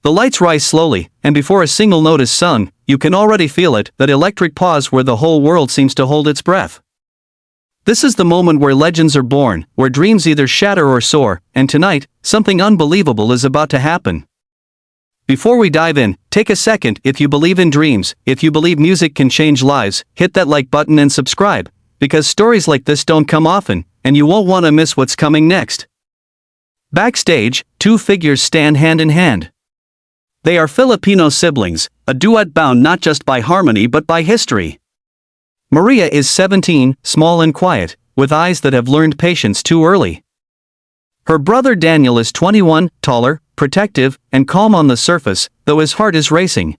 The lights rise slowly, and before a single note is sung, you can already feel it, that electric pause where the whole world seems to hold its breath. This is the moment where legends are born, where dreams either shatter or soar, and tonight, something unbelievable is about to happen. Before we dive in, take a second. If you believe in dreams, if you believe music can change lives, hit that like button and subscribe, because stories like this don't come often, and you won't want to miss what's coming next. Backstage, two figures stand hand in hand. They are Filipino siblings, a duet bound not just by harmony but by history. Maria is 17, small and quiet, with eyes that have learned patience too early. Her brother Daniel is 21, taller, protective, and calm on the surface, though his heart is racing.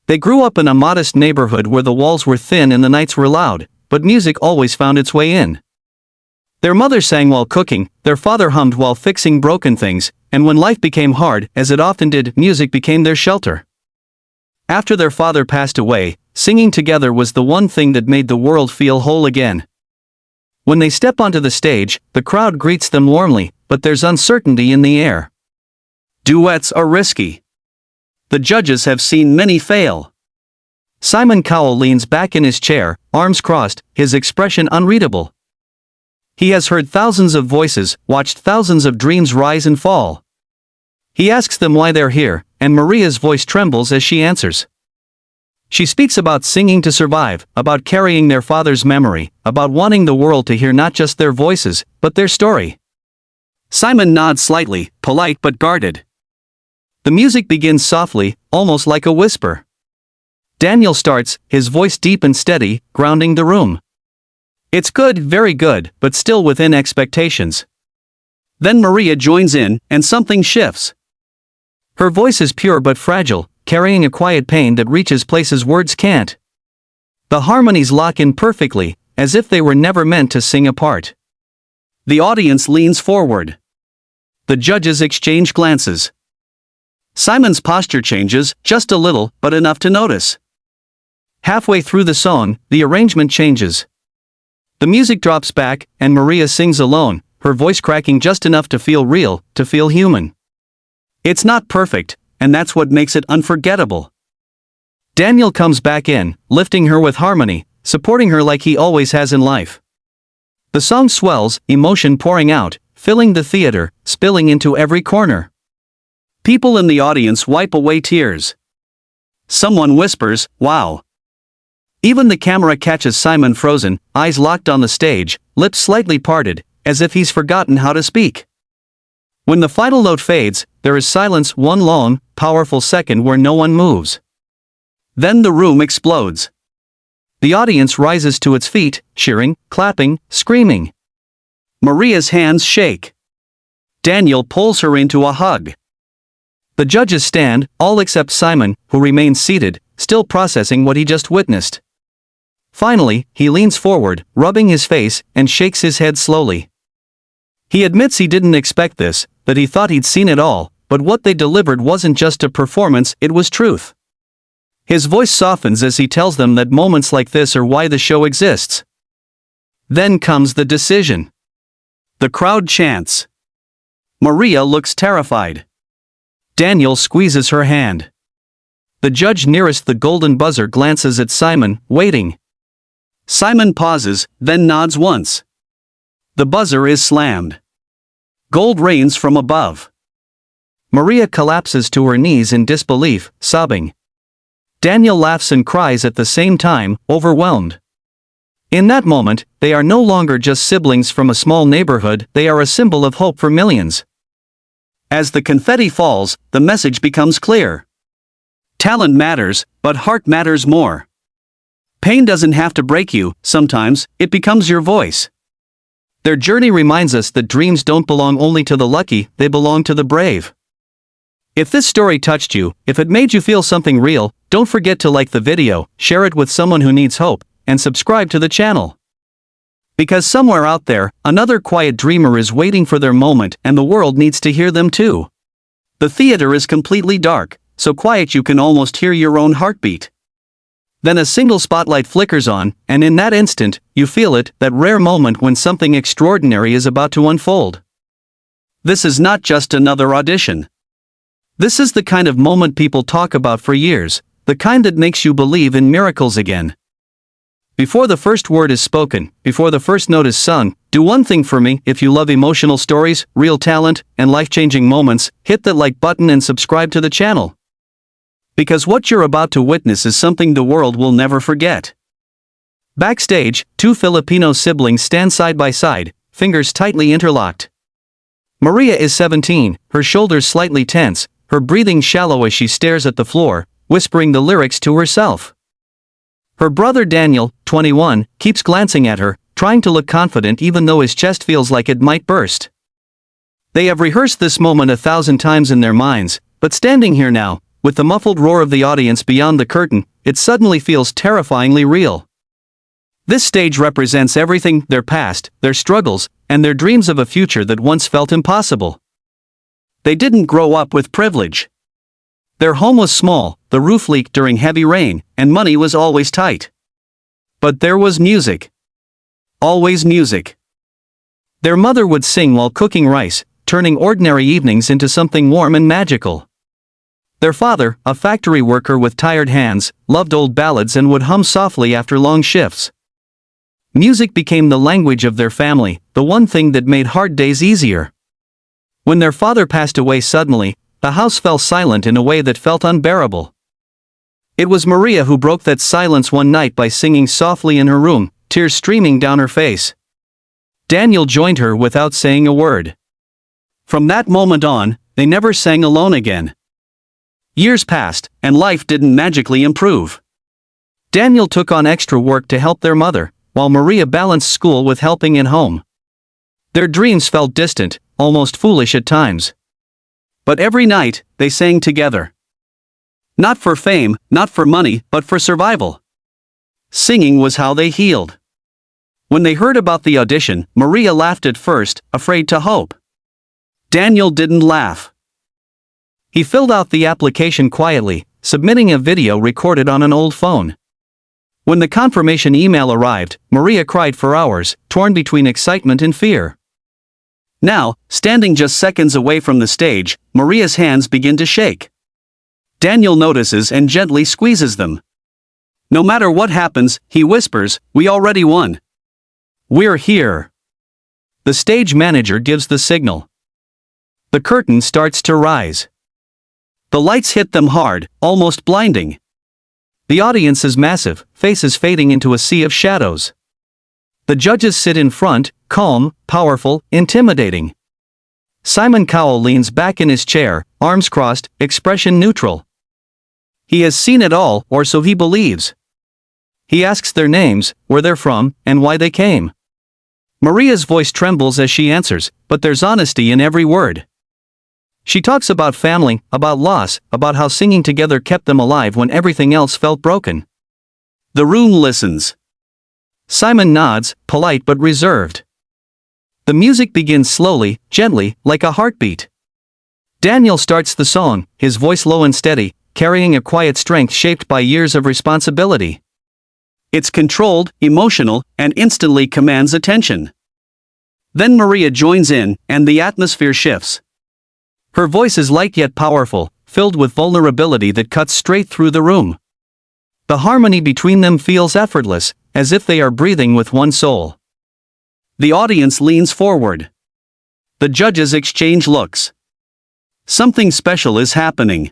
They grew up in a modest neighborhood where the walls were thin and the nights were loud, but music always found its way in. Their mother sang while cooking, their father hummed while fixing broken things, and when life became hard, as it often did, music became their shelter. After their father passed away, singing together was the one thing that made the world feel whole again. When they step onto the stage, the crowd greets them warmly, but there's uncertainty in the air. Duets are risky. The judges have seen many fail. Simon Cowell leans back in his chair, arms crossed, his expression unreadable. He has heard thousands of voices, watched thousands of dreams rise and fall. He asks them why they're here, and Maria's voice trembles as she answers. She speaks about singing to survive, about carrying their father's memory, about wanting the world to hear not just their voices, but their story. Simon nods slightly, polite but guarded. The music begins softly, almost like a whisper. Daniel starts, his voice deep and steady, grounding the room. It's good, very good, but still within expectations. Then Maria joins in, and something shifts. Her voice is pure but fragile, carrying a quiet pain that reaches places words can't. The harmonies lock in perfectly, as if they were never meant to sing apart. The audience leans forward. The judges exchange glances. Simon's posture changes, just a little, but enough to notice. Halfway through the song, the arrangement changes. The music drops back, and Maria sings alone, her voice cracking just enough to feel real, to feel human. It's not perfect, and that's what makes it unforgettable. Daniel comes back in, lifting her with harmony, supporting her like he always has in life. The song swells, emotion pouring out, filling the theater, spilling into every corner. People in the audience wipe away tears. Someone whispers, "Wow." Even the camera catches Simon frozen, eyes locked on the stage, lips slightly parted, as if he's forgotten how to speak. When the final note fades, there is silence, one long, powerful second where no one moves. Then the room explodes. The audience rises to its feet, cheering, clapping, screaming. Maria's hands shake. Daniel pulls her into a hug. The judges stand, all except Simon, who remains seated, still processing what he just witnessed. Finally, he leans forward, rubbing his face, and shakes his head slowly. He admits he didn't expect this, that he thought he'd seen it all, but what they delivered wasn't just a performance, it was truth. His voice softens as he tells them that moments like this are why the show exists. Then comes the decision. The crowd chants. Maria looks terrified. Daniel squeezes her hand. The judge nearest the golden buzzer glances at Simon, waiting. Simon pauses, then nods once. The buzzer is slammed. Gold rains from above. Maria collapses to her knees in disbelief, sobbing. Daniel laughs and cries at the same time, overwhelmed. In that moment, they are no longer just siblings from a small neighborhood, they are a symbol of hope for millions. As the confetti falls, the message becomes clear. Talent matters, but heart matters more. Pain doesn't have to break you, sometimes, it becomes your voice. Their journey reminds us that dreams don't belong only to the lucky, they belong to the brave. If this story touched you, if it made you feel something real, don't forget to like the video, share it with someone who needs hope, and subscribe to the channel. Because somewhere out there, another quiet dreamer is waiting for their moment and the world needs to hear them too. The theater is completely dark, so quiet you can almost hear your own heartbeat. Then a single spotlight flickers on, and in that instant, you feel it, that rare moment when something extraordinary is about to unfold. This is not just another audition. This is the kind of moment people talk about for years, the kind that makes you believe in miracles again. Before the first word is spoken, before the first note is sung, do one thing for me. If you love emotional stories, real talent, and life-changing moments, hit that like button and subscribe to the channel. Because what you're about to witness is something the world will never forget. Backstage, two Filipino siblings stand side by side, fingers tightly interlocked. Maria is 17, her shoulders slightly tense, her breathing shallow as she stares at the floor, whispering the lyrics to herself. Her brother Daniel, 21, keeps glancing at her, trying to look confident even though his chest feels like it might burst. They have rehearsed this moment 1,000 times in their minds, but standing here now, with the muffled roar of the audience beyond the curtain, it suddenly feels terrifyingly real. This stage represents everything: their past, their struggles, and their dreams of a future that once felt impossible. They didn't grow up with privilege. Their home was small, the roof leaked during heavy rain, and money was always tight. But there was music. Always music. Their mother would sing while cooking rice, turning ordinary evenings into something warm and magical. Their father, a factory worker with tired hands, loved old ballads and would hum softly after long shifts. Music became the language of their family, the one thing that made hard days easier. When their father passed away suddenly, the house fell silent in a way that felt unbearable. It was Maria who broke that silence one night by singing softly in her room, tears streaming down her face. Daniel joined her without saying a word. From that moment on, they never sang alone again. Years passed, and life didn't magically improve. Daniel took on extra work to help their mother, while Maria balanced school with helping at home. Their dreams felt distant, almost foolish at times. But every night, they sang together. Not for fame, not for money, but for survival. Singing was how they healed. When they heard about the audition, Maria laughed at first, afraid to hope. Daniel didn't laugh. He filled out the application quietly, submitting a video recorded on an old phone. When the confirmation email arrived, Maria cried for hours, torn between excitement and fear. Now, standing just seconds away from the stage, Maria's hands begin to shake. Daniel notices and gently squeezes them. No matter what happens, he whispers, "We already won. We're here." The stage manager gives the signal. The curtain starts to rise. The lights hit them hard, almost blinding. The audience is massive, faces fading into a sea of shadows. The judges sit in front, calm, powerful, intimidating. Simon Cowell leans back in his chair, arms crossed, expression neutral. He has seen it all, or so he believes. He asks their names, where they're from, and why they came. Maria's voice trembles as she answers, but there's honesty in every word. She talks about family, about loss, about how singing together kept them alive when everything else felt broken. The room listens. Simon nods, polite but reserved. The music begins slowly, gently, like a heartbeat. Daniel starts the song, his voice low and steady, carrying a quiet strength shaped by years of responsibility. It's controlled, emotional, and instantly commands attention. Then Maria joins in, and the atmosphere shifts. Her voice is light yet powerful, filled with vulnerability that cuts straight through the room. The harmony between them feels effortless, as if they are breathing with one soul. The audience leans forward. The judges exchange looks. Something special is happening.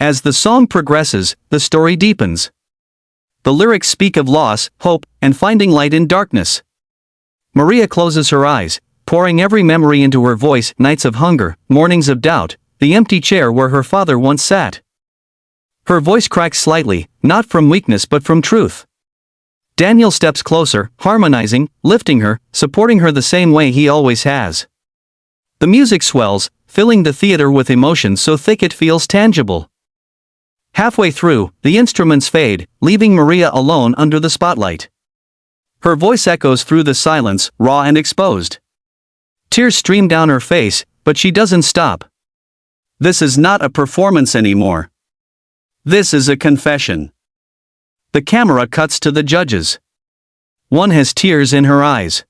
As the song progresses, the story deepens. The lyrics speak of loss, hope, and finding light in darkness. Maria closes her eyes, pouring every memory into her voice: nights of hunger, mornings of doubt, the empty chair where her father once sat. Her voice cracks slightly, not from weakness but from truth. Daniel steps closer, harmonizing, lifting her, supporting her the same way he always has. The music swells, filling the theater with emotion so thick it feels tangible. Halfway through, the instruments fade, leaving Maria alone under the spotlight. Her voice echoes through the silence, raw and exposed. Tears stream down her face, but she doesn't stop. This is not a performance anymore. This is a confession. The camera cuts to the judges. One has tears in her eyes.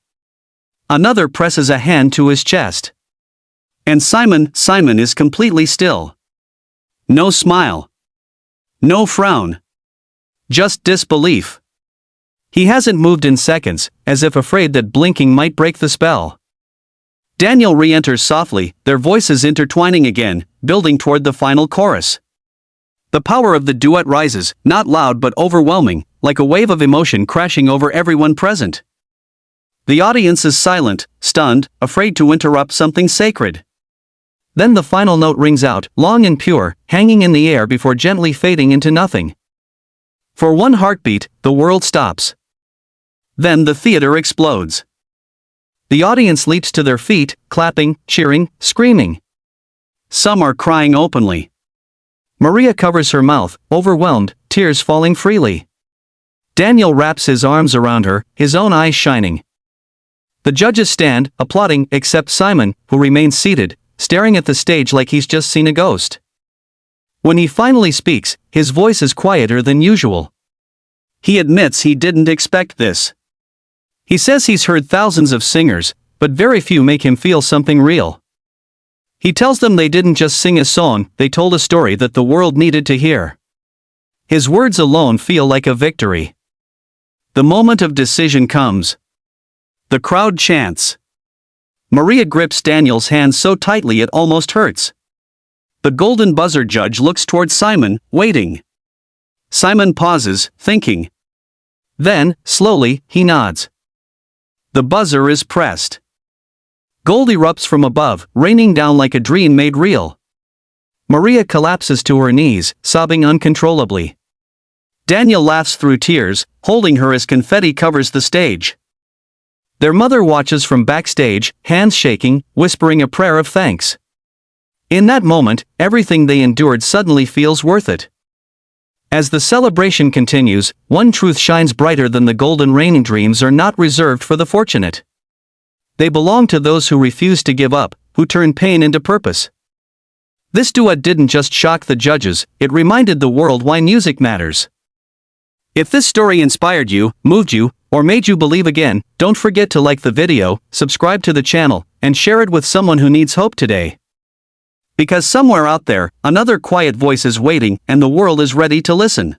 Another presses a hand to his chest. And Simon is completely still. No smile. No frown. Just disbelief. He hasn't moved in seconds, as if afraid that blinking might break the spell. Daniel re-enters softly, their voices intertwining again, building toward the final chorus. The power of the duet rises, not loud but overwhelming, like a wave of emotion crashing over everyone present. The audience is silent, stunned, afraid to interrupt something sacred. Then the final note rings out, long and pure, hanging in the air before gently fading into nothing. For one heartbeat, the world stops. Then the theater explodes. The audience leaps to their feet, clapping, cheering, screaming. Some are crying openly. Maria covers her mouth, overwhelmed, tears falling freely. Daniel wraps his arms around her, his own eyes shining. The judges stand, applauding, except Simon, who remains seated, staring at the stage like he's just seen a ghost. When he finally speaks, his voice is quieter than usual. He admits he didn't expect this. He says he's heard thousands of singers, but very few make him feel something real. He tells them they didn't just sing a song, they told a story that the world needed to hear. His words alone feel like a victory. The moment of decision comes. The crowd chants. Maria grips Daniel's hand so tightly it almost hurts. The golden buzzer judge looks toward Simon, waiting. Simon pauses, thinking. Then, slowly, he nods. The buzzer is pressed. Gold erupts from above, raining down like a dream made real. Maria collapses to her knees, sobbing uncontrollably. Daniel laughs through tears, holding her as confetti covers the stage. Their mother watches from backstage, hands shaking, whispering a prayer of thanks. In that moment, everything they endured suddenly feels worth it. As the celebration continues, one truth shines brighter than the golden rain: dreams are not reserved for the fortunate. They belong to those who refuse to give up, who turn pain into purpose. This duet didn't just shock the judges, it reminded the world why music matters. If this story inspired you, moved you, or made you believe again, don't forget to like the video, subscribe to the channel, and share it with someone who needs hope today. Because somewhere out there, another quiet voice is waiting, and the world is ready to listen.